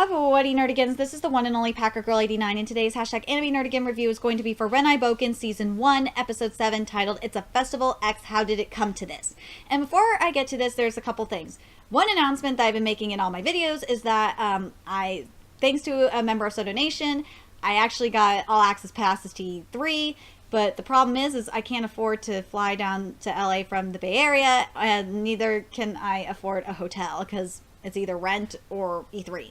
up? What nerdigans? This is the one and only Packer Girl 89, and today's hashtag anime nerdigan review is going to be for Renai Boukun season 1 episode 7 titled It's a Festival X How Did It Come to This? And before I get to this, there's a couple things. One announcement that I've been making in all my videos is that thanks to a member of So Donation, I actually got all access passes to E3. But the problem is I can't afford to fly down to LA from the Bay Area, and neither can I afford a hotel because it's either Rent or E3.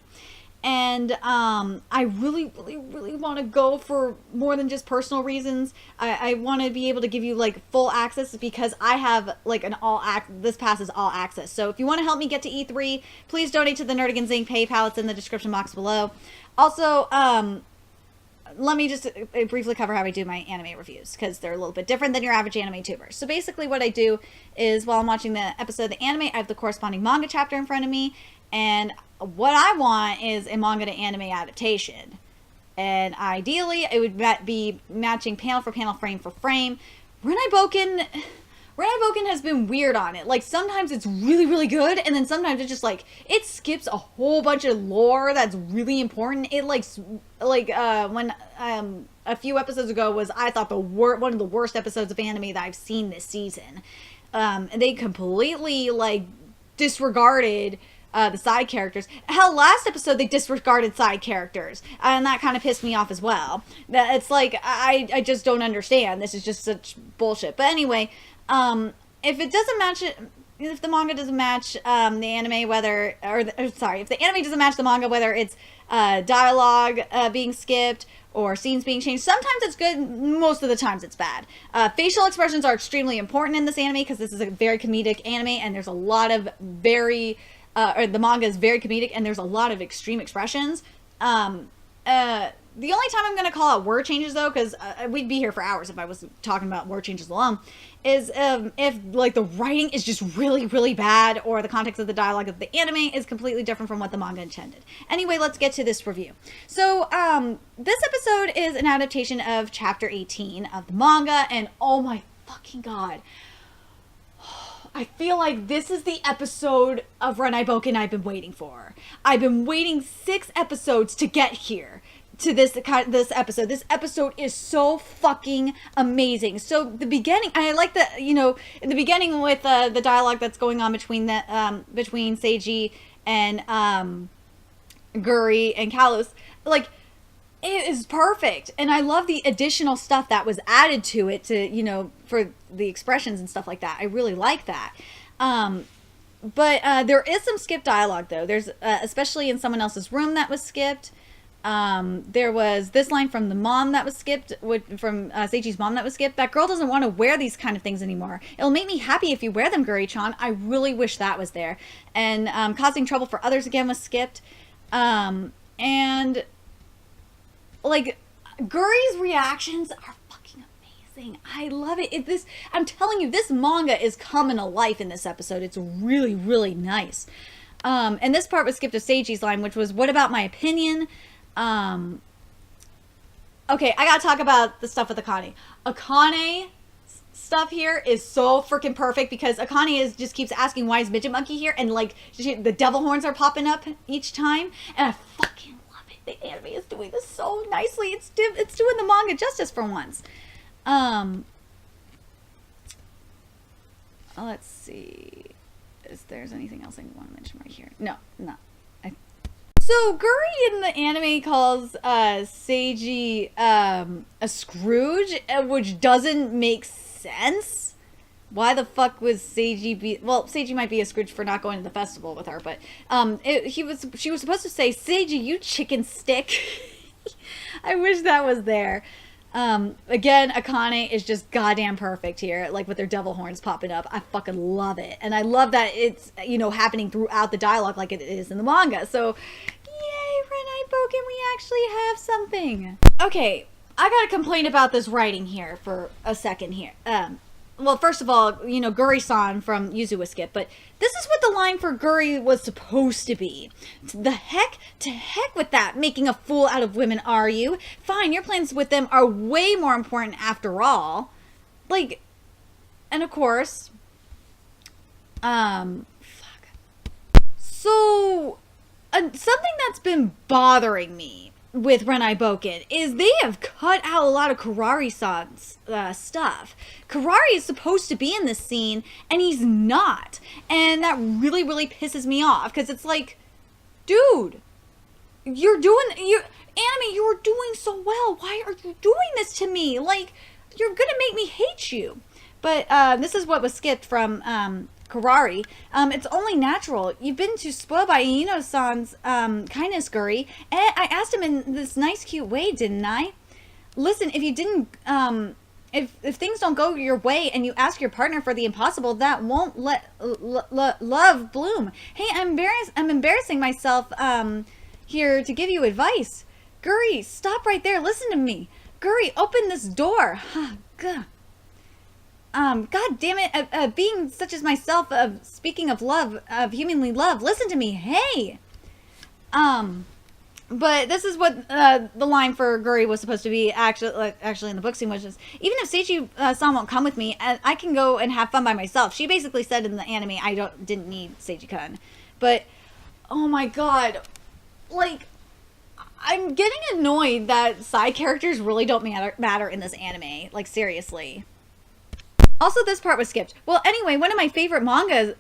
And I really, really, really want to go for more than just personal reasons. I want to be able to give you like full access because I have like this pass is all access. So if you want to help me get to E3, please donate to the Nerdigans Inc. PayPal. It's in the description box below. Also, let me just briefly cover how I do my anime reviews because they're a little bit different than your average anime tuber. So basically what I do is while I'm watching the episode of the anime, I have the corresponding manga chapter in front of me. And what I want is a manga to anime adaptation. And ideally, it would be matching panel for panel, frame for frame. Renai Boukun has been weird on it. Like, sometimes it's really, really good, and then sometimes it's just, like, it skips a whole bunch of lore that's really important. It, when a few episodes ago was, I thought, one of the worst episodes of anime that I've seen this season. And they completely, like, disregarded the side characters. Hell, last episode they disregarded side characters, and that kind of pissed me off as well. That it's like, I just don't understand. This is just such bullshit. But anyway, if it doesn't match it, if the manga doesn't match the anime, if the anime doesn't match the manga, whether it's dialogue being skipped or scenes being changed, sometimes it's good, most of the times it's bad. Facial expressions are extremely important in this anime because this is a very comedic anime, and there's a lot of the manga is very comedic, and there's a lot of extreme expressions. The only time I'm going to call out word changes, though, because we'd be here for hours if I was talking about word changes alone, is if, like, the writing is just really, really bad, or the context of the dialogue of the anime is completely different from what the manga intended. Anyway, let's get to this review. So, this episode is an adaptation of Chapter 18 of the manga, and oh my fucking god, I feel like this is the episode of Renai Boukun I've been waiting for. I've been waiting 6 episodes to get here. To this episode. This episode is so fucking amazing. So the beginning, I like the, in the beginning with the dialogue that's going on between Seiji and Guri and Kalos, like, it is perfect. And I love the additional stuff that was added to it to, for the expressions and stuff like that. I really like that. But there is some skipped dialogue though. There's especially in Someone Else's Room that was skipped. There was this line from the mom that was skipped, from Seiji's mom that was skipped. That girl doesn't want to wear these kind of things anymore. It'll make me happy if you wear them, Guri-chan. I really wish that was there. And causing trouble for others again was skipped. And like, Guri's reactions are fucking amazing. I love it. I'm telling you, this manga is coming to life in this episode. It's really, really nice. And this part was skipped to Seiji's line, which was, "What about my opinion?" Okay, I gotta talk about the stuff with Akane. Akane stuff here is so freaking perfect because Akane just keeps asking, why is Midget Monkey here? And like, the devil horns are popping up each time, and I fucking love it. The anime is doing this so nicely. It's doing the manga justice for once. Let's see. Is there's anything else I want to mention right here? No. So Guri in the anime calls Seiji a Scrooge, which doesn't make sense. Why the fuck was Seiji well, Seiji might be a Scrooge for not going to the festival with her, but she was supposed to say, "Seiji, you chicken stick." I wish that was there. Again, Akane is just goddamn perfect here, like with their devil horns popping up. I fucking love it. And I love that it's, happening throughout the dialogue like it is in the manga. So, yay, Renai Boukun, we actually have something. Okay, I gotta complain about this writing here for a second here. Well, first of all, Guri-san from Yuzu was skipped, but this is what the line for Guri was supposed to be. To heck with that, making a fool out of women, are you? Fine, your plans with them are way more important after all. Like, and of course, fuck. So, something that's been bothering me with Renai Boukun is they have cut out a lot of Karari-san's stuff. Karari is supposed to be in this scene, and he's not. And that really, really pisses me off, because it's like, dude, Anime, you were doing so well. Why are you doing this to me? Like, you're gonna make me hate you. But this is what was skipped from Karari. It's only natural. You've been too spoiled by Ino-san's kindness, Guri. And I asked him in this nice, cute way, didn't I? Listen, if you didn't, if things don't go your way and you ask your partner for the impossible, that won't let love bloom. Hey, I'm embarrassing myself here to give you advice. Guri, stop right there. Listen to me. Guri, open this door. God damn it, being such as myself, speaking of love, of humanly love, listen to me, hey! But this is what the line for Guri was supposed to be actually in the book scene, which is, even if Seiji-san won't come with me, I can go and have fun by myself. She basically said in the anime, didn't need Seiji-kun. But, oh my god, like, I'm getting annoyed that side characters really don't matter in this anime, like, seriously. Also, this part was skipped. Well, anyway, one of my favorite mangas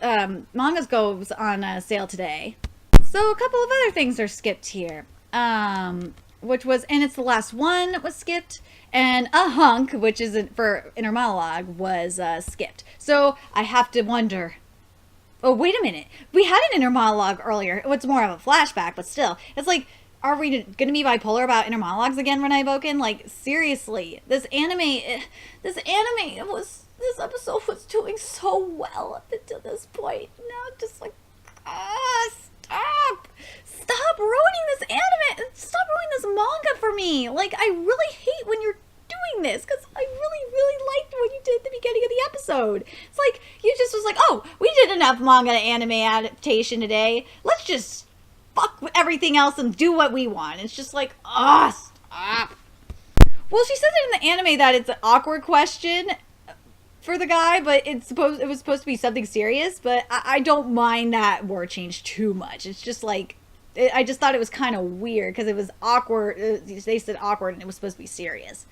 goes on sale today. So a couple of other things are skipped here. Which was, and it's the last one was skipped, and a hunk, which is for inner monologue, was skipped. So I have to wonder, oh, wait a minute. We had an inner monologue earlier. It's more of a flashback, but still. It's like, are we going to be bipolar about inner monologues again, Renai Boukun? Like, seriously. This episode was doing so well up until this point. Now I'm just like, stop ruining this anime. Stop ruining this manga for me. Like, I really hate when you're doing this, because I really, really liked what you did at the beginning of the episode. It's like, you just was like, oh, we did enough manga to anime adaptation today. Let's just fuck with everything else and do what we want. It's just like, stop. Well, she says it in the anime that it's an awkward question for the guy, but it was supposed to be something serious, but I don't mind that word change too much. It's just like, I just thought it was kind of weird, because it was awkward. They said awkward, and it was supposed to be serious.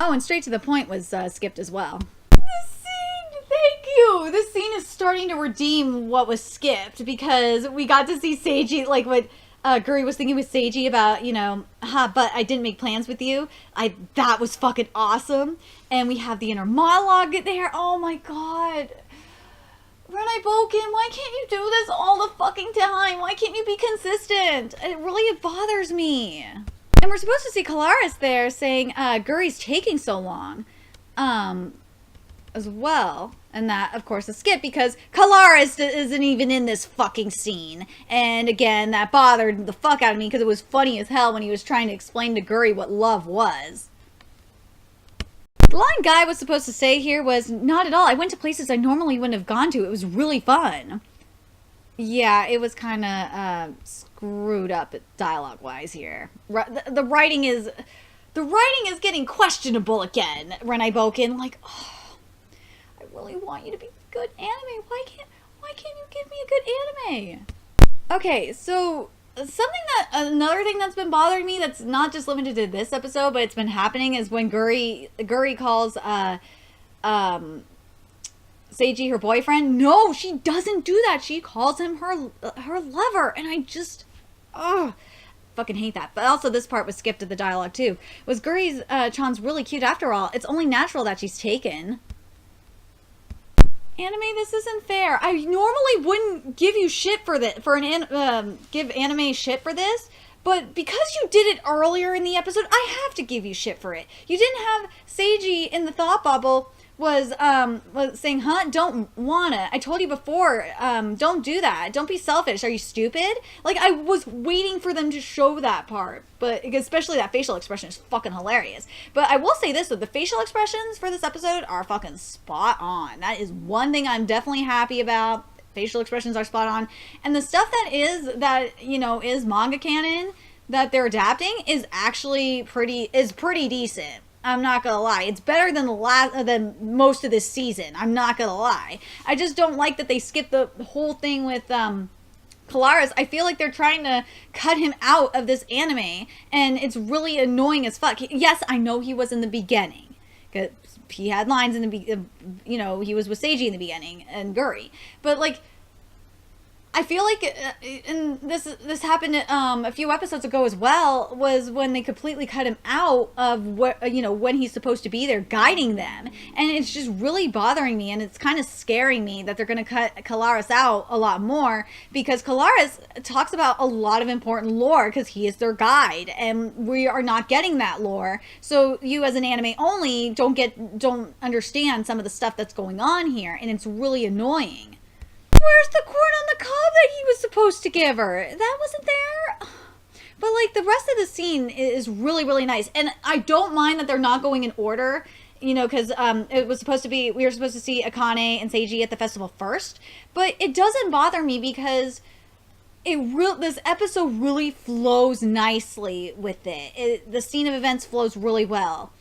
Oh, and straight to the point was skipped as well. This scene, thank you! This scene is starting to redeem what was skipped, because we got to see Seiji, like what Guri was thinking with Seiji about, but I didn't make plans with you. That was fucking awesome. And we have the inner monologue there. Oh my god. Renai Boukun, why can't you do this all the fucking time? Why can't you be consistent? It bothers me. And we're supposed to see Kalaris there saying, Guri's taking so long. As well. And that, of course, is skipped because Kalaris isn't even in this fucking scene. And again, that bothered the fuck out of me because it was funny as hell when he was trying to explain to Guri what love was. The line Guy was supposed to say here was, not at all. I went to places I normally wouldn't have gone to. It was really fun. Yeah, it was kind of screwed up dialogue-wise here. The writing is getting questionable again, Renai Boukun. Like, oh, I really want you to be good anime. Why can't you give me a good anime? Okay, so another thing that's been bothering me that's not just limited to this episode, but it's been happening, is when Guri calls Seiji her boyfriend. No, she doesn't do that. She calls him her lover, and I just fucking hate that. But also this part was skipped at the dialogue too. Was Guri's Chan's really cute after all? It's only natural that she's taken. Anime, this isn't fair. I normally wouldn't give you shit for this, give anime shit for this, but because you did it earlier in the episode, I have to give you shit for it. You didn't have Seiji in the thought bubble was saying, don't wanna. I told you before, don't do that. Don't be selfish. Are you stupid? Like, I was waiting for them to show that part, but especially that facial expression is fucking hilarious. But I will say this, though, the facial expressions for this episode are fucking spot on. That is one thing I'm definitely happy about. Facial expressions are spot on. And the stuff that is manga canon that they're adapting is actually pretty decent. I'm not gonna lie. It's better than most of this season. I'm not gonna lie. I just don't like that they skipped the whole thing with Kalaris, I feel like they're trying to cut him out of this anime, and it's really annoying as fuck. Yes, I know he was in the beginning, because he had lines in the he was with Seiji in the beginning and Guri, but like, I feel like, and this happened a few episodes ago as well, was when they completely cut him out of what when he's supposed to be there guiding them, and it's just really bothering me, and it's kind of scaring me that they're going to cut Kalaris out a lot more, because Kalaris talks about a lot of important lore because he is their guide, and we are not getting that lore. So you as an anime only don't understand some of the stuff that's going on here, and it's really annoying. Where's the corn on the cob that he was supposed to give her? That wasn't there? But like, the rest of the scene is really, really nice. And I don't mind that they're not going in order, because it was supposed to be, we were supposed to see Akane and Seiji at the festival first. But it doesn't bother me because this episode really flows nicely with it. The scene of events flows really well.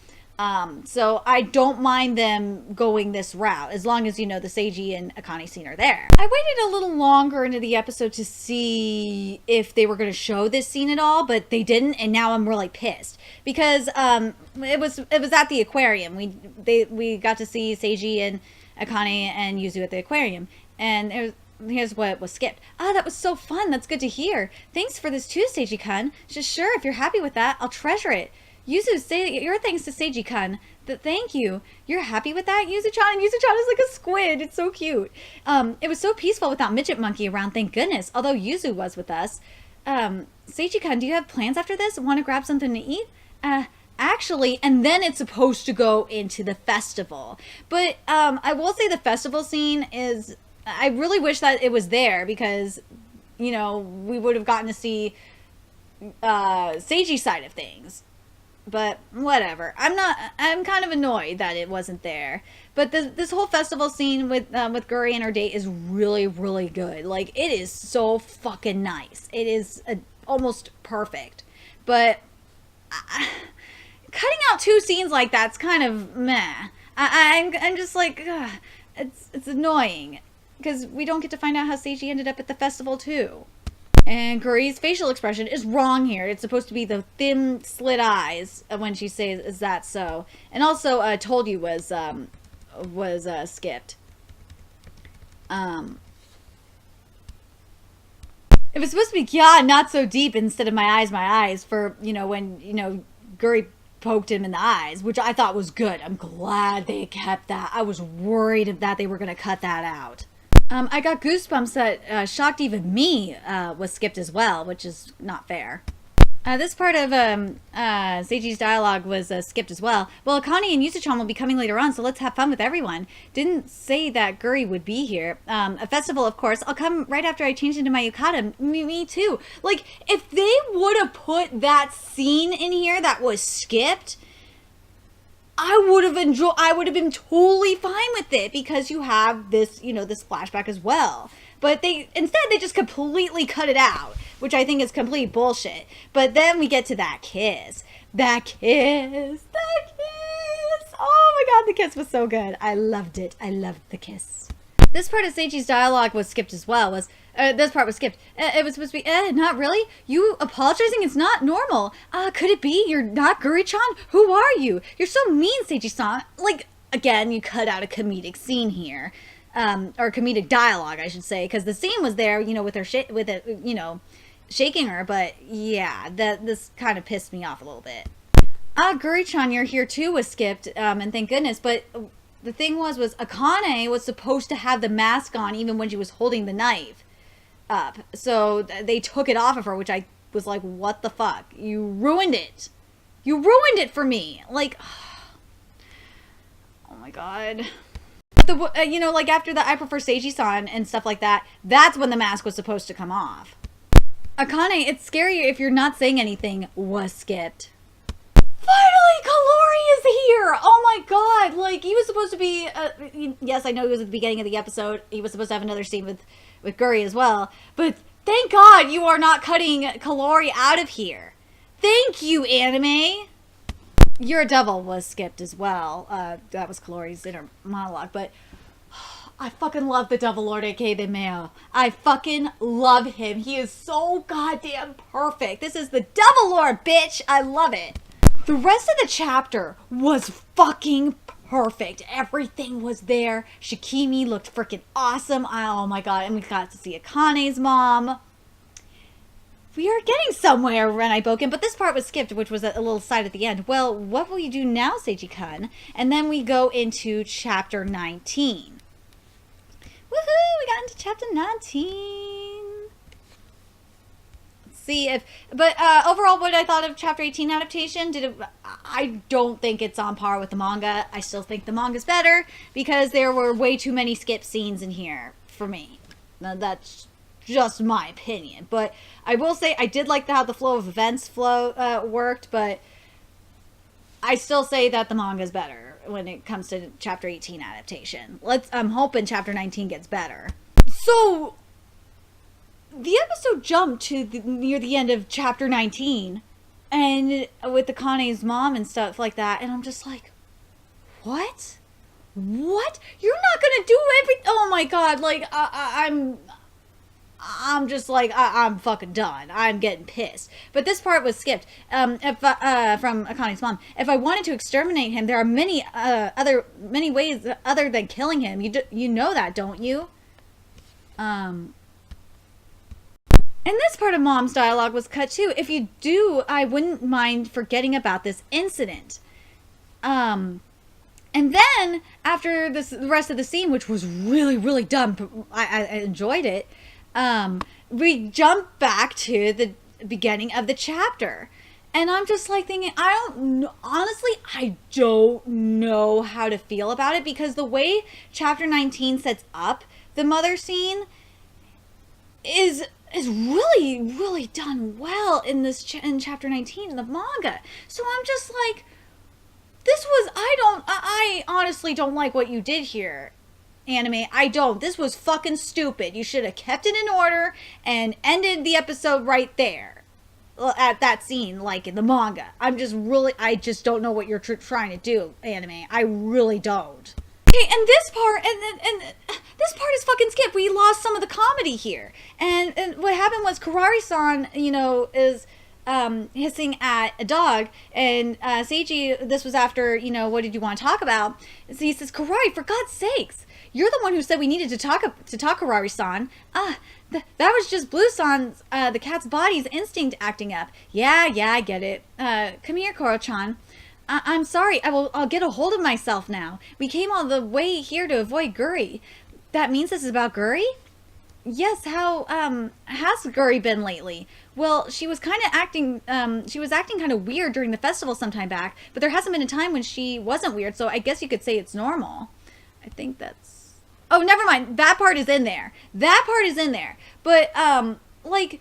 So I don't mind them going this route, as long as, the Seiji and Akane scene are there. I waited a little longer into the episode to see if they were going to show this scene at all, but they didn't, and now I'm really pissed. Because, it was at the aquarium. We got to see Seiji and Akane and Yuzu at the aquarium, and here's what was skipped. That was so fun. That's good to hear. Thanks for this too, Seiji-kun. Just sure, if you're happy with that, I'll treasure it. Yuzu, say your thanks to Seiji-kun. Thank you. You're happy with that, Yuzu-chan? And Yuzu-chan is like a squid. It's so cute. It was so peaceful without Midget Monkey around, thank goodness. Although Yuzu was with us. Seiji-kun, do you have plans after this? Want to grab something to eat? Actually, and then it's supposed to go into the festival. But I will say the festival scene is... I really wish that it was there because, we would have gotten to see Seiji's side of things. But whatever. I'm kind of annoyed that it wasn't there. But this whole festival scene with Guri and her date is really, really good. Like, it is so fucking nice. It is almost perfect. But cutting out two scenes like that's kind of meh. I'm just like, ugh, it's annoying. Because we don't get to find out how Seiji ended up at the festival too. And Guri's facial expression is wrong here. It's supposed to be the thin slit eyes when she says, "Is that so?" And also, "told you" was skipped. It was supposed to be "yeah, not so deep" instead of my eyes for when Guri poked him in the eyes, which I thought was good. I'm glad they kept that. I was worried that they were going to cut that out. I got goosebumps that Shocked Even Me was skipped as well, which is not fair. This part of Seiji's dialogue was skipped as well. Well, Akane and Yuzu-chan will be coming later on, so let's have fun with everyone. Didn't say that Guri would be here. A festival, of course. I'll come right after I change into my yukata. Me too. Like, if they would have put that scene in here that was skipped... I would have been totally fine with it because you have this, this flashback as well. But instead they just completely cut it out, which I think is complete bullshit. But then we get to that kiss. That kiss. Oh my god, the kiss was so good. I loved it. I loved the kiss. This part of Seiji's dialogue was skipped as well. This part was skipped. It was supposed to be, not really? You apologizing is not normal. Could it be you're not Guri-chan? Who are you? You're so mean, Seiji-san. Like, again, you cut out a comedic scene here. Or comedic dialogue, I should say. Because the scene was there, with her, shaking her. But, yeah, this kind of pissed me off a little bit. Guri-chan, you're here too was skipped. And thank goodness. But... the thing was Akane was supposed to have the mask on even when she was holding the knife up. So they took it off of her, which I was like, what the fuck? You ruined it. You ruined it for me. Like, oh my god. Like after the I prefer Seiji-san and stuff like that, that's when the mask was supposed to come off. Akane, it's scary if you're not saying anything was skipped. Finally, Kalori is here! Oh my god! Like, he was supposed to be... yes, I know he was at the beginning of the episode. He was supposed to have another scene with Guri as well. But thank god you are not cutting Kalori out of here. Thank you, anime! Your Devil was skipped as well. That was Kalori's inner monologue. But I fucking love the Devil Lord, aka the Mayo. I fucking love him. He is so goddamn perfect. This is the Devil Lord, bitch. I love it. The rest of the chapter was fucking perfect. Everything was there. Shikimi looked freaking awesome. Oh my god. And we got to see Akane's mom. We are getting somewhere, Renai Boukun, but this part was skipped, which was a little side at the end. Well, what will you do now, Seiji-kun? And then we go into chapter 19. Woohoo! We got into chapter 19. Let's see if... But overall, what I thought of chapter 18 adaptation, I don't think it's on par with the manga. I still think the manga's better because there were way too many skip scenes in here for me. Now, that's just my opinion. But I will say I did like how the flow of events worked, but I still say that the manga's better when it comes to chapter 18 adaptation. I'm hoping chapter 19 gets better. So the episode jumped to near the end of chapter 19 and with Akane's mom and stuff like that, and I'm just like, what? You're not gonna do everything? Oh my god, like I'm just like, I'm fucking done. I'm getting pissed. But this part was skipped. From Akane's mom. If I wanted to exterminate him, there are many ways other than killing him. You know that, don't you? And this part of mom's dialogue was cut too. If you do, I wouldn't mind forgetting about this incident. And then after the rest of the scene, which was really, really dumb, I enjoyed it. We jump back to the beginning of the chapter, and I'm just like thinking, honestly, I don't know how to feel about it, because the way chapter 19 sets up the mother scene is really, really done well in chapter 19 in the manga. So I'm just like, I honestly don't like what you did here, anime. I don't. This was fucking stupid. You should have kept it in order and ended the episode right there at that scene, like in the manga. I just don't know what you're trying to do, anime. I really don't. Okay, and this part, and this part is fucking skipped. We lost some of the comedy here. And what happened was Karari-san, is hissing at a dog, and Seiji, this was after, what did you want to talk about? So he says, Karari, for God's sakes, you're the one who said we needed to talk Karari-san. That was just Blue-san's, the cat's body's instinct acting up. Yeah, I get it. Come here, Koro-chan. I'm sorry. I'll get a hold of myself now. We came all the way here to avoid Guri. That means this is about Guri? Yes, how has Guri been lately? Well, she was acting kind of weird during the festival sometime back, but there hasn't been a time when she wasn't weird, so I guess you could say it's normal. I think that's... Oh, never mind. That part is in there. But, like...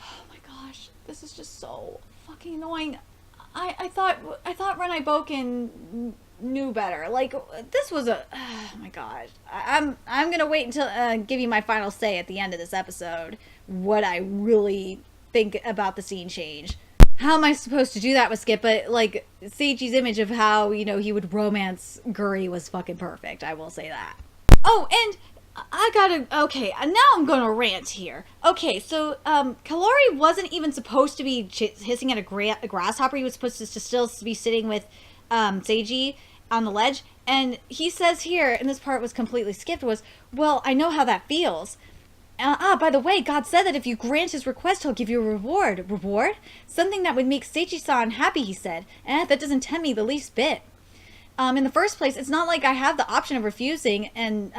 Oh my gosh. This is just so fucking annoying. I thought Renai Boukun knew better. Like, this was a... Oh my gosh. I'm gonna wait until give you my final say at the end of this episode. What I really think about the scene change. How am I supposed to do that with Skip? But, like, Seiji's image of how, he would romance Guri was fucking perfect. I will say that. Oh, and okay, now I'm gonna rant here. Okay, so, Kalori wasn't even supposed to be hissing at a grasshopper. He was supposed to still be sitting with, Seiji on the ledge. And he says here, and this part was completely skipped, was, well, I know how that feels. By the way, God said that if you grant his request, he'll give you a reward. Reward? Something that would make Seiji-san happy, he said. That doesn't tempt me the least bit. In the first place, it's not like I have the option of refusing, and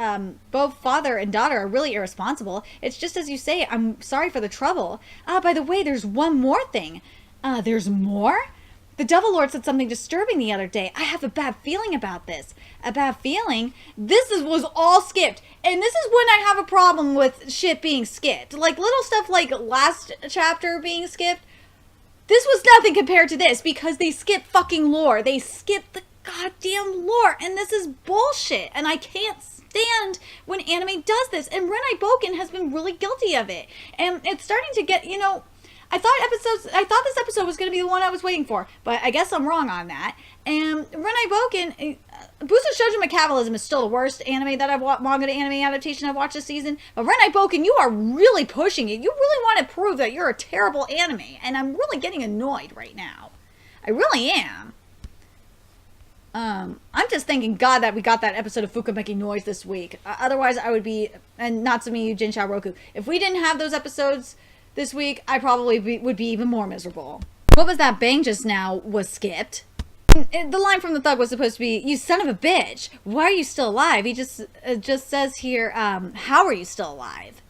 both father and daughter are really irresponsible. It's just as you say, I'm sorry for the trouble. By the way, there's one more thing. There's more? The Devil Lord said something disturbing the other day. I have a bad feeling about this. A bad feeling? Was all skipped. And this is when I have a problem with shit being skipped. Like, little stuff like last chapter being skipped. This was nothing compared to this, because they skip fucking lore. They skip the goddamn lore. And this is bullshit. And I can't stand when anime does this. And Renai Boukun has been really guilty of it. And it's starting to get, I thought this episode was going to be the one I was waiting for, but I guess I'm wrong on that. And Renai Boukun, Busa Shoujo Metabolism is still the worst anime that I've watched, manga to anime adaptation I've watched this season. But Renai Boukun, you are really pushing it. You really want to prove that you're a terrible anime, and I'm really getting annoyed right now. I really am. I'm just thanking God that we got that episode of Fuka making noise this week. Otherwise, I would be, and Natsumi Jinsha Roku. If we didn't have those episodes this week, I probably would be even more miserable. What was that bang just now was skipped. The line from the thug was supposed to be, "You son of a bitch, why are you still alive?" He just says here, "How are you still alive?"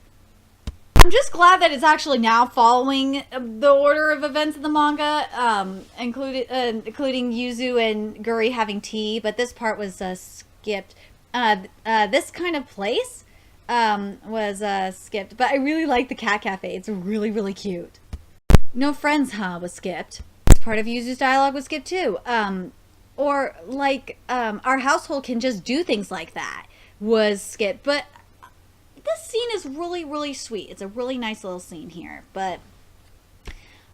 I'm just glad that it's actually now following the order of events in the manga, including Yuzu and Guri having tea, but this part was skipped. This kind of place was skipped, but I really like the cat cafe. It's really, really cute. No friends, huh, was skipped. Part of Yuzu's dialogue was skipped too. Or like, our household can just do things like that was skipped, but this scene is really, really sweet. It's a really nice little scene here, but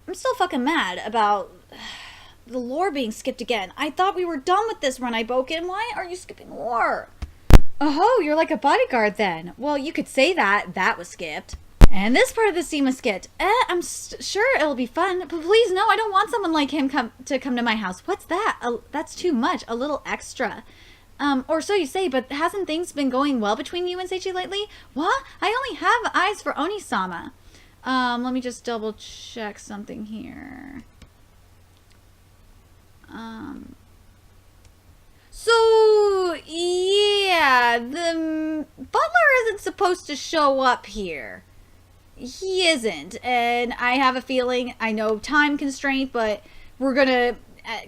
I'm still fucking mad about the lore being skipped again. I thought we were done with this, Renai Boukun. Why are you skipping lore? Oh, you're like a bodyguard then. Well, you could say that. That was skipped. And this part of the scene was skipped. I'm sure it'll be fun, but please no, I don't want someone like him come to my house. What's that? That's too much. A little extra. Or so you say, but hasn't things been going well between you and Seichi lately? What? I only have eyes for Onisama. Let me just double check something here. So, yeah, the butler isn't supposed to show up here. He isn't, and I have a feeling, I know time constraint, but we're gonna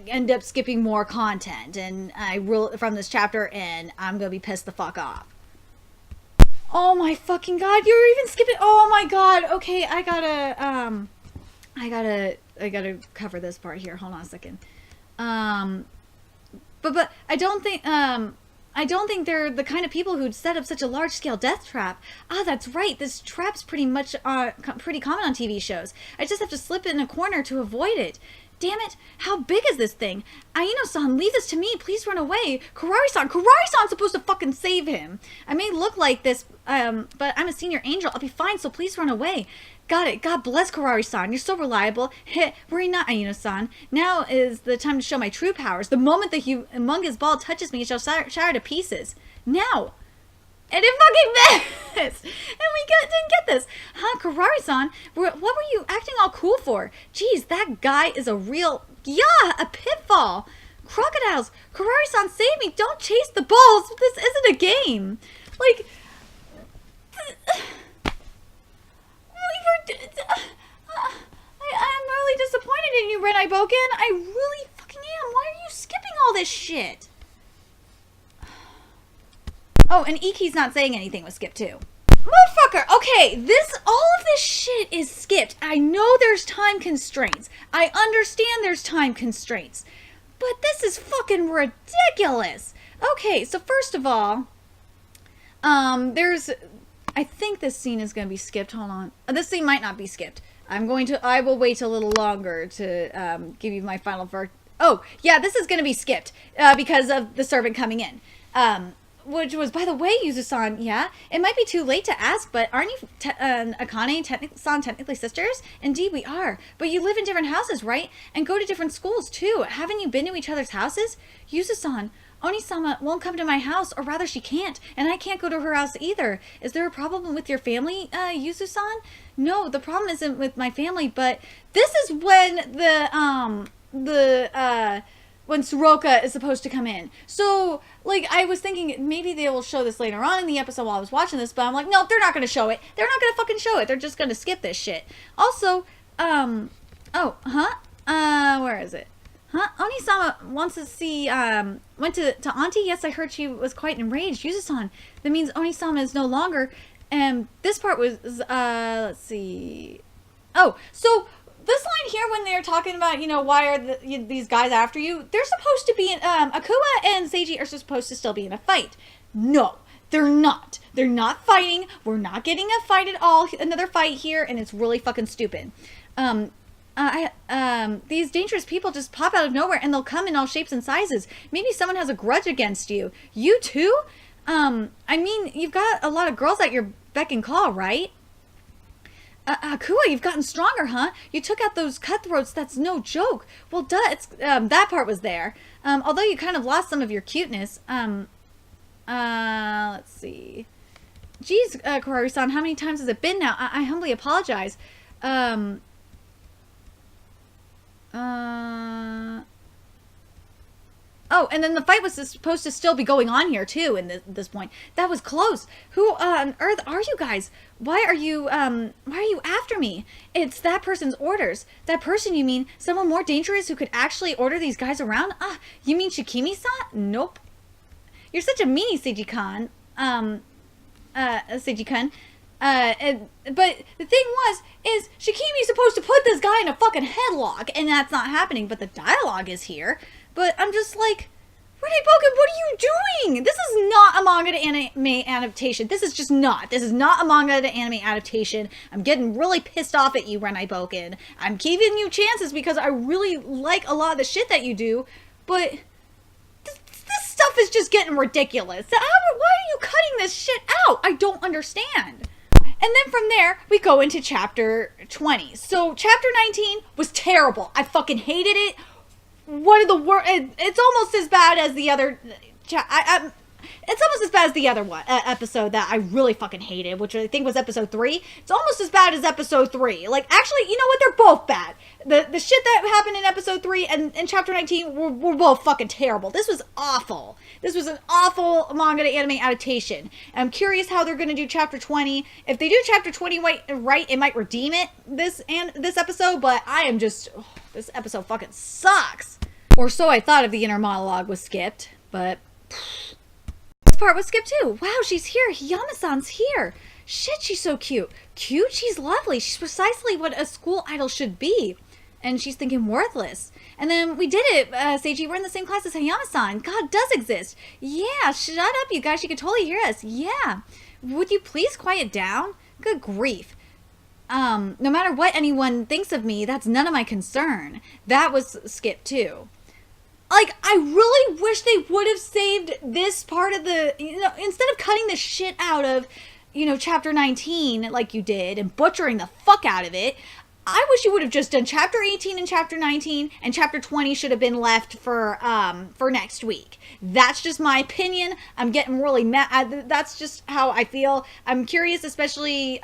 end up skipping more content, and from this chapter, and I'm gonna be pissed the fuck off. Oh my fucking god, you're even skipping. Oh my god. Okay, I gotta cover this part here. Hold on a second. But I don't think they're the kind of people who'd set up such a large-scale death trap. Ah, that's right. This trap's pretty much pretty common on TV shows. I just have to slip it in a corner to avoid it. Damn it! How big is this thing? Aino-san, leave this to me. Please run away. Kurari-san's supposed to fucking save him. I may look like this, but I'm a senior angel. I'll be fine, so please run away. Got it. God bless Kurari-san. You're so reliable. Worry not, Aino-san. Now is the time to show my true powers. The moment the humongous ball touches me, it shall shatter to pieces. Now! And it fucking missed! And we didn't get this. Huh, Kurari-san? What were you acting all cool for? Jeez, that guy is a real... Yeah, a pitfall! Crocodiles! Kurari-san, save me! Don't chase the balls! This isn't a game! Like... I'm really disappointed in you, Renai Boukun. I really fucking am. Why are you skipping all this shit? Oh, and Iki's not saying anything was skipped too. Motherfucker, okay, all of this shit is skipped. I know there's time constraints. I understand there's time constraints. But this is fucking ridiculous. Okay, so first of all, I think this scene is going to be skipped. Hold on. This scene might not be skipped. I will wait a little longer to give you my final verdict. Oh, yeah, this is going to be skipped because of the servant coming in. Which was, by the way, Yuzu-san, yeah? It might be too late to ask, but aren't you Akane-san technically sisters? Indeed, we are. But you live in different houses, right? And go to different schools, too. Haven't you been to each other's houses? Yuzu-san, Onisama won't come to my house, or rather she can't, and I can't go to her house either. Is there a problem with your family, Yuzu-san? No, the problem isn't with my family, but this is when when Suroka is supposed to come in. So, like, I was thinking maybe they will show this later on in the episode while I was watching this, but I'm like, no, they're not going to show it. They're not going to fucking show it. They're just going to skip this shit. Also, where is it? Huh? Onisama wants to see, went to Auntie? Yes, I heard she was quite enraged. Yuzu-san, that means Onisama is no longer, and this part was, let's see. Oh, so this line here when they're talking about, why are these guys after you? They're supposed to be in, Akua and Seiji are supposed to still be in a fight. No, they're not. They're not fighting. We're not getting a fight at all. Another fight here, and it's really fucking stupid. These dangerous people just pop out of nowhere and they'll come in all shapes and sizes. Maybe someone has a grudge against you. You too? I mean, you've got a lot of girls at your beck and call, right? Kua, you've gotten stronger, huh? You took out those cutthroats, that's no joke. Well, duh, it's, that part was there. Although you kind of lost some of your cuteness. Let's see. Geez, Kaoru-san, how many times has it been now? I humbly apologize. Oh, and then the fight was supposed to still be going on here, too, in this point. That was close. Who on earth are you guys? Why are you after me? It's that person's orders. That person, you mean? Someone more dangerous who could actually order these guys around? Ah, you mean Shikimi-san? Nope. You're such a meanie, Seiji-kan. Seiji-kun. But the thing is Shikimi's supposed to put this guy in a fucking headlock, and that's not happening, but the dialogue is here. But I'm just like, Renai Boukun, what are you doing? This is not a manga to anime adaptation. This is just not. This is not a manga to anime adaptation. I'm getting really pissed off at you, Renai Boukun. I'm giving you chances because I really like a lot of the shit that you do, but this stuff is just getting ridiculous. Why are you cutting this shit out? I don't understand. And then from there, we go into chapter 20. So chapter 19 was terrible. I fucking hated it. One of the worst. It's almost as bad as the other. It's almost as bad as the other one episode that I really fucking hated, which I think was episode 3. It's almost as bad as episode 3. Like, actually, you know what? They're both bad. The shit that happened in episode 3 and in chapter 19 were both fucking terrible. This was awful. This was an awful manga to anime adaptation. I'm curious how they're going to do chapter 20. If they do chapter 20 right, it might redeem it this episode, but I am just... Oh, this episode fucking sucks. Or so I thought if the inner monologue was skipped, but... This part was skipped too. Wow, she's here. Hiyama-san's here. Shit, she's so cute. Cute? She's lovely. She's precisely what a school idol should be. And she's thinking worthless. And then we did it, Seiji. We're in the same class as Hayama-san. God does exist. Yeah, shut up, you guys. She could totally hear us. Yeah. Would you please quiet down? Good grief. No matter what anyone thinks of me, that's none of my concern. That was skipped too. Like, I really wish they would have saved this part of the, instead of cutting the shit out of, chapter 19 like you did and butchering the fuck out of it. I wish you would have just done chapter 18 and chapter 19, and chapter 20 should have been left for next week. That's just my opinion. I'm getting really mad. That's just how I feel. I'm curious, especially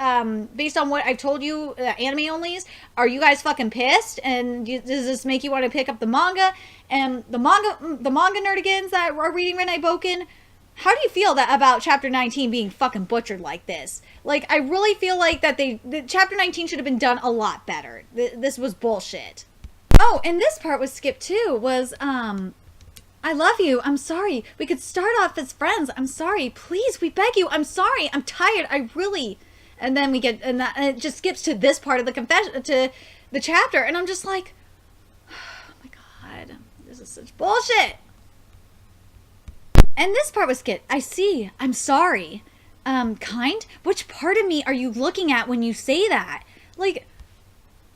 based on what I've told you, anime onlys. Are you guys fucking pissed? And does this make you want to pick up the manga? And the manga nerdigans that are reading Renai Boukun, how do you feel about chapter 19 being fucking butchered like this? Like, I really feel like that chapter 19 should have been done a lot better. This was bullshit. Oh, and this part was skipped too, was, I love you. I'm sorry. We could start off as friends. I'm sorry. Please, we beg you. I'm sorry. I'm tired. I really... And then we get, and it just skips to this part of the confession, to the chapter. And I'm just like, oh my God, this is such bullshit. And this part was skipped. I see. I'm sorry. Kind? Which part of me are you looking at when you say that? Like,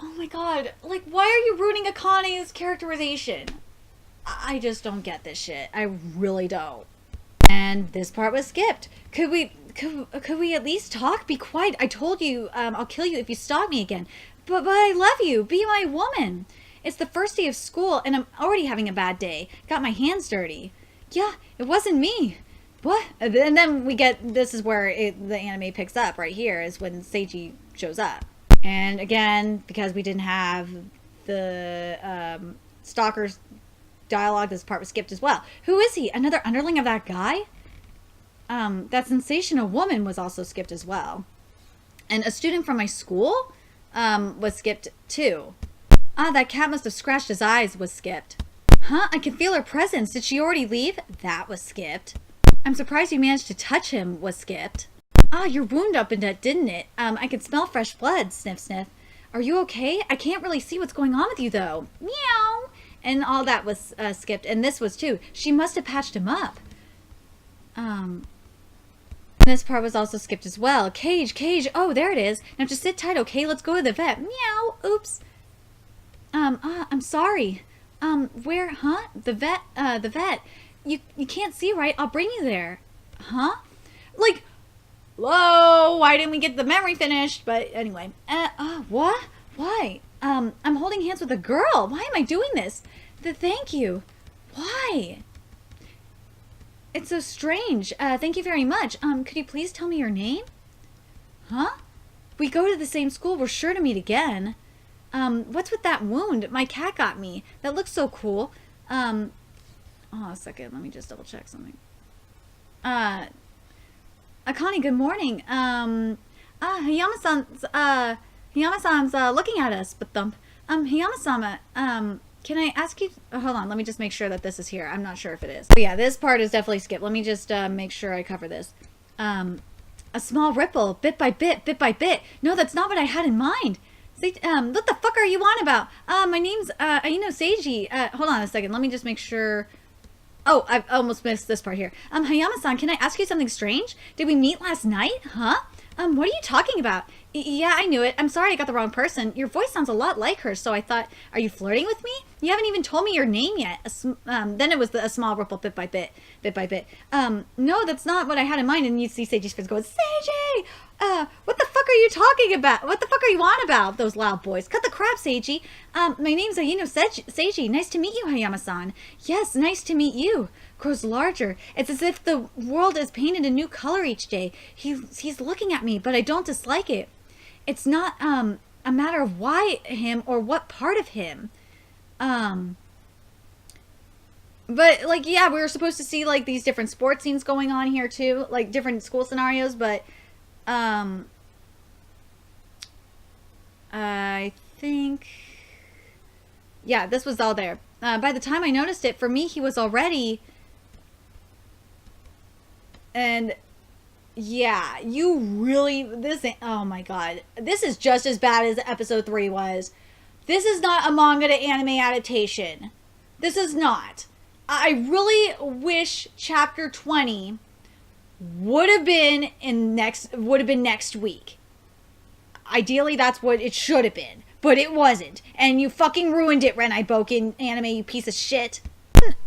oh my God. Like, why are you ruining Akane's characterization? I just don't get this shit. I really don't. And this part was skipped. Could we at least talk? Be quiet. I told you, I'll kill you if you stalk me again. But I love you. Be my woman. It's the first day of school and I'm already having a bad day. Got my hands dirty. Yeah, it wasn't me. What? And then we get, this is where the anime picks up right here, is when Seiji shows up. And again, because we didn't have the stalker's dialogue, this part was skipped as well. Who is he? Another underling of that guy? That sensational woman was also skipped as well. And a student from my school was skipped too. Ah, that cat must have scratched his eyes was skipped. Huh? I can feel her presence. Did she already leave? That was skipped. I'm surprised you managed to touch him was skipped. Ah, your wound opened up, didn't it? I can smell fresh blood, sniff sniff. Are you okay? I can't really see what's going on with you though. Meow. And all that was skipped. And this was too. She must have patched him up. This part was also skipped as well. Cage, cage. Oh, there it is. Now just sit tight, okay? Let's go to the vet. Meow. Oops. I'm sorry. Where, huh? The vet. You can't see, right? I'll bring you there. Huh? Like, hello? Why didn't we get the memory finished? But anyway. What? Why? I'm holding hands with a girl. Why am I doing this? Thank you. Why? It's so strange. Thank you very much. Could you please tell me your name? Huh? We go to the same school. We're sure to meet again. What's with that wound? My cat got me. That looks so cool. Oh, a second. Let me just double check something. Akane, good morning. Hayama-san's looking at us, but Hayama-sama, can I ask you, hold on, let me just make sure that this is here. I'm not sure if it is. But yeah, this part is definitely skipped. Let me just make sure I cover this. A small ripple, bit by bit, bit by bit. No, that's not what I had in mind. What the fuck are you on about? My name's, Seiji. Hold on a second, let me just make sure. Oh, I've almost missed this part here. Hayama-san, can I ask you something strange? Did we meet last night? Huh? What are you talking about? Yeah, I knew it. I'm sorry I got the wrong person. Your voice sounds a lot like her, so I thought, are you flirting with me? You haven't even told me your name yet. Then it was a small ripple, bit by bit, bit by bit. No, that's not what I had in mind. And you see Seiji's face going, Seiji! What the fuck are you talking about? What the fuck are you on about? Those loud boys. Cut the crap, Seiji. My name's Seiji. Nice to meet you, Hayama-san. Yes, nice to meet you. Grows larger. It's as if the world is painted a new color each day. He's looking at me, but I don't dislike it. It's not a matter of why him or what part of him. But like, yeah, we were supposed to see like these different sports scenes going on here too, like different school scenarios, but I think, yeah, this was all there. By the time I noticed it, for me, he was already. And yeah, you really, oh my god, this is just as bad as episode 3 was. This is not a manga to anime adaptation. This is not. I really wish chapter 20 would have been next week. Ideally, that's what it should have been, but it wasn't. And you fucking ruined it, Renai Boukun anime, you piece of shit.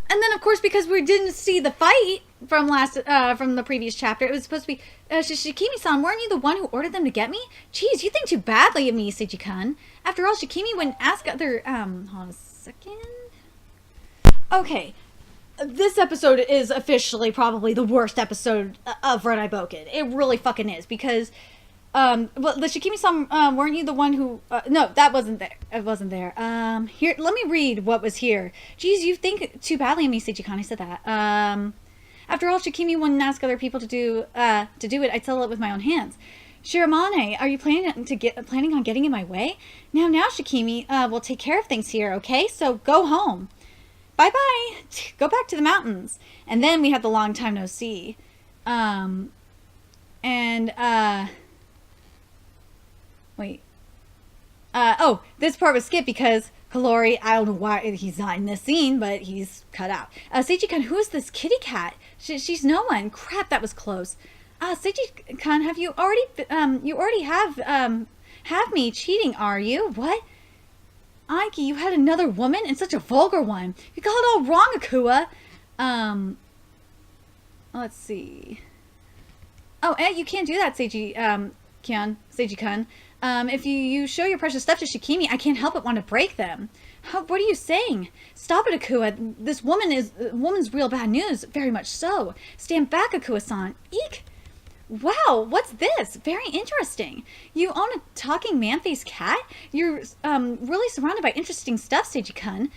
And then, of course, because we didn't see the fight from the previous chapter, it was supposed to be, Shikimi-san, weren't you the one who ordered them to get me? Jeez, you think too badly of me, Seiji-kun. After all, Shikimi wouldn't ask other, hold on a second. Okay, this episode is officially probably the worst episode of Renai Boukun. It really fucking is, because, well, the Shikimi-san, weren't you the one who, no, that wasn't there. It wasn't there. Here, let me read what was here. Geez, you think too badly of me, Seiji-kun. I said that. After all, Shikimi wouldn't ask other people to do it. I'd settle it with my own hands. Shiramane, are you planning on getting in my way? Now, Shikimi, we'll take care of things here, okay? So go home. Bye-bye. Go back to the mountains. And then we had the long time no see. Wait. Oh, this part was skipped because Kalori, I don't know why he's not in this scene, but he's cut out. Seiji-kun, who is this kitty cat? She's no one. Crap, that was close. Seiji-kun, have you already have me cheating, are you? What? Aiki, you had another woman and such a vulgar one. You got it all wrong, Akua. Let's see. Oh, you can't do that, Seiji-kun. If you show your precious stuff to Shikimi, I can't help but want to break them. What are you saying? Stop it, Akua. This woman's real bad news. Very much so. Stand back, Akua-san. Eek! Wow, what's this? Very interesting. You own a talking man-faced cat? You're really surrounded by interesting stuff, Seiji-kun.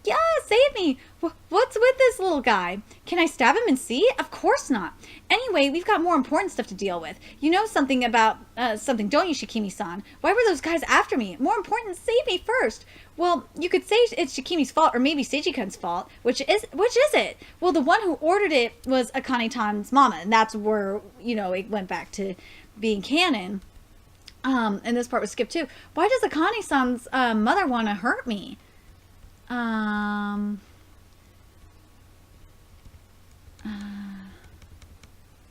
Yeah, save me. What's with this little guy? Can I stab him and see? Of course not. Anyway, we've got more important stuff to deal with. You know something about something, don't you, Shikimi-san? Why were those guys after me? More important, save me first. Well, you could say it's Shikimi's fault, or maybe Seiji-kun's fault. Which is it? Well, the one who ordered it was Akane-tan's mama, and that's where, it went back to being canon. And this part was skipped too. Why does Akane-san's mother want to hurt me?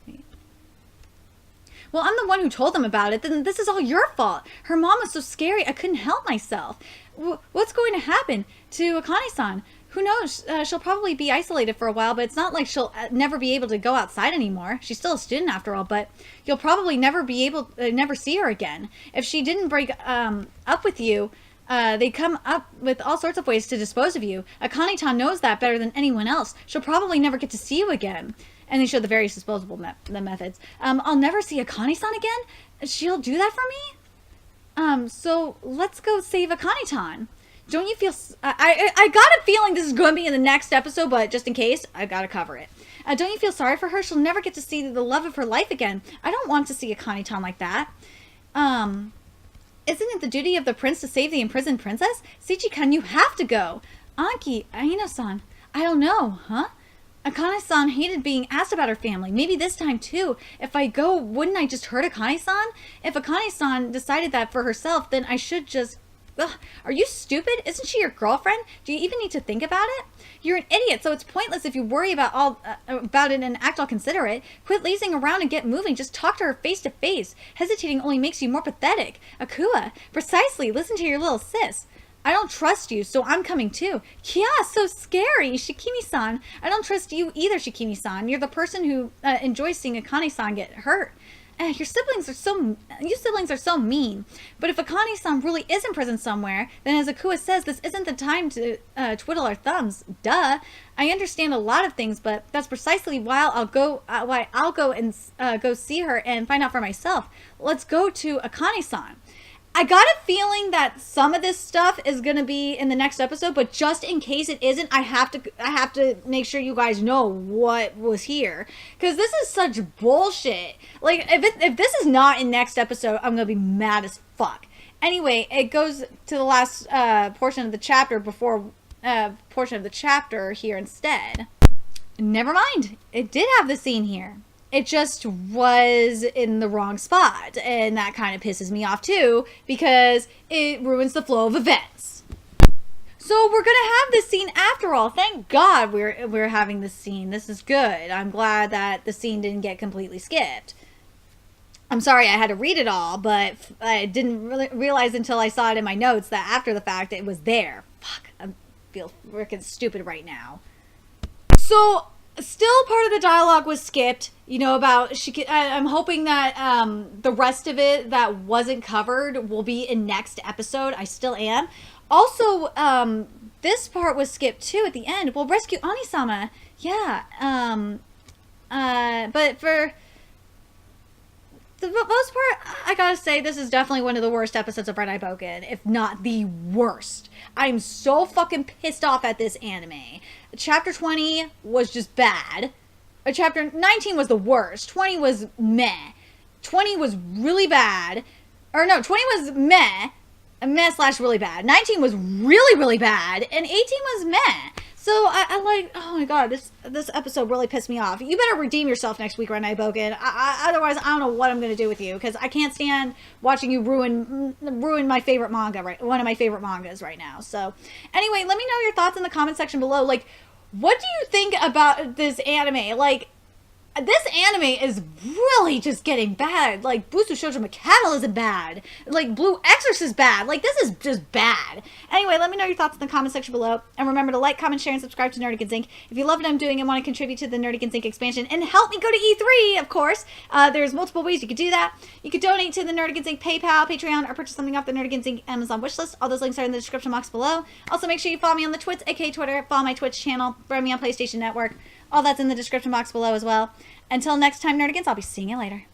Wait. well, I'm the one who told them about it, then this is all your fault. Her mom was so scary, I couldn't help myself. What's going to happen to Akane-san? Who knows? She'll probably be isolated for a while, but it's not like she'll never be able to go outside anymore. She's still a student after all, but you'll probably never see her again. If she didn't break up with you, they come up with all sorts of ways to dispose of you. Akane-tan knows that better than anyone else. She'll probably never get to see you again. And they show the various disposable methods. I'll never see Akane-san again? She'll do that for me? So let's go save Akane-tan. Don't you feel... I got a feeling this is going to be in the next episode, but just in case, I've got to cover it. Don't you feel sorry for her? She'll never get to see the love of her life again. I don't want to see Akane-tan like that. Isn't it the duty of the prince to save the imprisoned princess? Seichi-kun, you have to go. Anki, Aino-san, I don't know, huh? Akane-san hated being asked about her family. Maybe this time, too. If I go, wouldn't I just hurt Akane-san? If Akane-san decided that for herself, then I should just... Ugh, are you stupid? Isn't she your girlfriend? Do you even need to think about it? You're an idiot, so it's pointless if you worry about it and act all considerate. Quit lazing around and get moving. Just talk to her face to face. Hesitating only makes you more pathetic. Akua, precisely. Listen to your little sis. I don't trust you, so I'm coming too. Yeah, so scary. Shikimi-san. I don't trust you either, Shikimi-san. You're the person who enjoys seeing Akane-san get hurt. You siblings are so mean. But if Akane-san really is in prison somewhere, then as Akua says, this isn't the time to twiddle our thumbs. Duh. I understand a lot of things, but that's precisely why I'll go and go see her and find out for myself. Let's go to Akane-san. I got a feeling that some of this stuff is going to be in the next episode, but just in case it isn't, I have to make sure you guys know what was here. Because this is such bullshit. Like, if this is not in next episode, I'm going to be mad as fuck. Anyway, it goes to the last portion of the chapter here instead. Never mind. It did have the scene here. It just was in the wrong spot, and that kind of pisses me off too, because it ruins the flow of events. So we're gonna have this scene after all. Thank God we're having this scene. This is good. I'm glad that the scene didn't get completely skipped. I'm sorry I had to read it all, but I didn't really realize until I saw it in my notes that after the fact it was there. Fuck, I feel freaking stupid right now. So... still part of the dialogue was skipped, you know, about I'm hoping that the rest of it that wasn't covered will be in next episode. I still am. Also, this part was skipped too at the end. We'll rescue Ani-sama. Yeah. But for the most part, I gotta say, this is definitely one of the worst episodes of Renai Boukun, if not the worst. I'm so fucking pissed off at this anime. Chapter 20 was just bad. Chapter 19 was the worst. 20 was meh. 20 was really bad. Or no, 20 was meh. Meh/really bad. 19 was really, really bad. And 18 was meh. So I like, oh my god, this episode really pissed me off. You better redeem yourself next week, Renai Boukun. Otherwise, I don't know what I'm going to do with you, because I can't stand watching you ruin my favorite manga, one of my favorite mangas right now. So anyway, let me know your thoughts in the comment section below. Like, what do you think about this anime? Like, this anime is really just getting bad. Like, Busu Shoujo Mechanical isn't bad. Like, Blue Exorcist is bad. Like, this is just bad. Anyway, let me know your thoughts in the comment section below. And remember to like, comment, share, and subscribe to Nerdigans Inc. If you love what I'm doing and want to contribute to the Nerdigans Inc. expansion and help me go to E3, of course, there's multiple ways you could do that. You could donate to the Nerdigans Inc. PayPal, Patreon, or purchase something off the Nerdigans Inc. Amazon wishlist. All those links are in the description box below. Also, make sure you follow me on the Twits, aka Twitter. Follow my Twitch channel. Friend me on PlayStation Network. All that's in the description box below as well. Until next time, Nerdigans, I'll be seeing you later.